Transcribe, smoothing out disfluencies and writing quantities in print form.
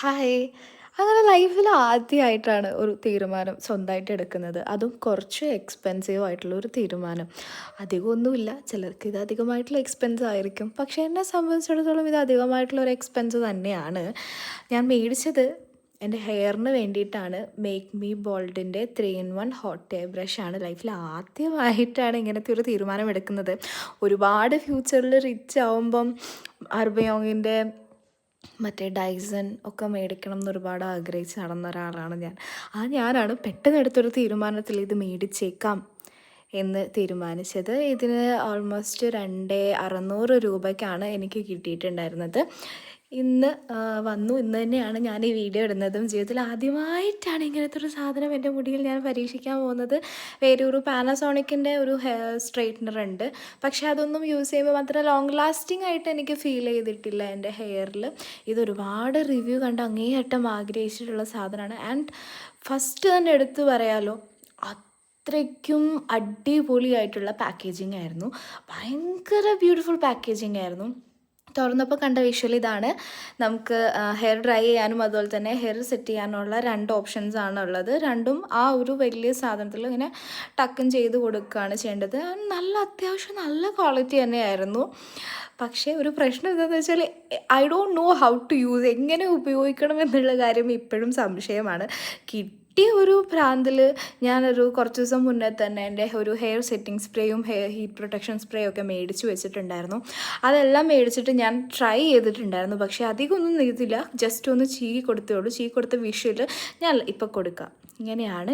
Hi. അങ്ങനെ ലൈഫിൽ ആദ്യമായിട്ടാണ് ഒരു തീരുമാനം സ്വന്തമായിട്ട് എടുക്കുന്നത്. അതും കുറച്ച് എക്സ്പെൻസീവ് ആയിട്ടുള്ള ഒരു തീരുമാനം. അധികമൊന്നുമില്ല. ചിലർക്ക് ഇത് അധികമായിട്ടുള്ള എക്സ്പെൻസ് ആയിരിക്കും. പക്ഷേ എന്നെ സംബന്ധിച്ചിടത്തോളം ഇത് അധികമായിട്ടുള്ള ഒരു എക്സ്പെൻസ് തന്നെയാണ്. ഞാൻ മേടിച്ചത് എൻ്റെ ഹെയറിന് വേണ്ടിയിട്ടാണ്. മേക്ക് മീ ബോൾഡിൻ്റെ 3 in 1 ഹോട്ട് ഹെയർ ബ്രഷാണ്. ലൈഫിൽ ആദ്യമായിട്ടാണ് ഇങ്ങനത്തെ ഒരു തീരുമാനം എടുക്കുന്നത്. ഒരുപാട് ഫ്യൂച്ചറിൽ റിച്ച് ആവുമ്പം അർബയോങ്ങിൻ്റെ മറ്റേ ഡൈസൺ ഒക്കെ മേടിക്കണം എന്ന് ഒരുപാട് ആഗ്രഹിച്ച് നടന്ന ഒരാളാണ് ഞാൻ. ഞാനാണ് പെട്ടെന്ന് എടുത്തൊരു തീരുമാനത്തിൽ ഇത് മേടിച്ചേക്കാം എന്ന് തീരുമാനിച്ചത്. ഇതിന് ഓൾമോസ്റ്റ് 2600 രൂപയ്ക്കാണ് എനിക്ക് കിട്ടിയിട്ടുണ്ടായിരുന്നത്. ഇന്ന് ഇന്ന് തന്നെയാണ് ഞാൻ ഈ വീഡിയോ ഇടുന്നതും. ജീവിതത്തിൽ ആദ്യമായിട്ടാണ് ഇങ്ങനത്തെ ഒരു സാധനം എൻ്റെ മുടിയിൽ ഞാൻ പരീക്ഷിക്കാൻ പോകുന്നത്. വേറൊരു പാനസോണിക്കിൻ്റെ ഒരു ഹെയർ സ്ട്രെയിറ്റ്നർ ഉണ്ട്. പക്ഷേ അതൊന്നും യൂസ് ചെയ്യുമ്പോൾ അത്ര ലോങ് ലാസ്റ്റിംഗ് ആയിട്ട് എനിക്ക് ഫീൽ ചെയ്തിട്ടില്ല എൻ്റെ ഹെയറിൽ. ഇതൊരുപാട് റിവ്യൂ കണ്ട് അങ്ങേയറ്റം ആഗ്രഹിച്ചിട്ടുള്ള സാധനമാണ്. ആൻഡ് ഫസ്റ്റ് തന്നെ എടുത്തു പറയാലോ, അത്രയ്ക്കും അടിപൊളിയായിട്ടുള്ള പാക്കേജിങ് ആയിരുന്നു. ഭയങ്കര ബ്യൂട്ടിഫുൾ പാക്കേജിങ് ആയിരുന്നു. തുറന്നപ്പോൾ കണ്ട വിഷ്വൽ ഇതാണ്. നമുക്ക് ഹെയർ ഡ്രൈ ചെയ്യാനും അതുപോലെ തന്നെ ഹെയർ സെറ്റ് ചെയ്യാനുള്ള 2 ഓപ്ഷൻസാണ് ഉള്ളത്. രണ്ടും ആ ഒരു വലിയ സാധനത്തിൽ ഇങ്ങനെ ടക്കും ചെയ്ത് കൊടുക്കുകയാണ് ചെയ്യേണ്ടത്. അത്യാവശ്യം നല്ല ക്വാളിറ്റി തന്നെയായിരുന്നു. പക്ഷേ ഒരു പ്രശ്നം എന്താണെന്ന് വെച്ചാൽ I don't know how to use, എങ്ങനെ ഉപയോഗിക്കണം എന്നുള്ള കാര്യം ഇപ്പോഴും സംശയമാണ്. കിട്ടിയ ഒരു ഭ്രാന്തിൽ ഞാനൊരു കുറച്ച് ദിവസം മുന്നേ തന്നെ എൻ്റെ ഒരു ഹെയർ സെറ്റിംഗ് സ്പ്രേയും ഹെയർ ഹീറ്റ് പ്രൊട്ടക്ഷൻ സ്പ്രേയും ഒക്കെ മേടിച്ച് വെച്ചിട്ടുണ്ടായിരുന്നു. അതെല്ലാം മേടിച്ചിട്ട് ഞാൻ ട്രൈ ചെയ്തിട്ടുണ്ടായിരുന്നു. പക്ഷേ അധികമൊന്നും ചെയ്തില്ല. ജസ്റ്റ് ഒന്ന് ചീകി കൊടുത്തേ ഉള്ളൂ. ചീകി കൊടുത്ത വിഷ്വൽ ഞാൻ ഇപ്പോൾ കൊടുക്കാം. ഇങ്ങനെയാണ്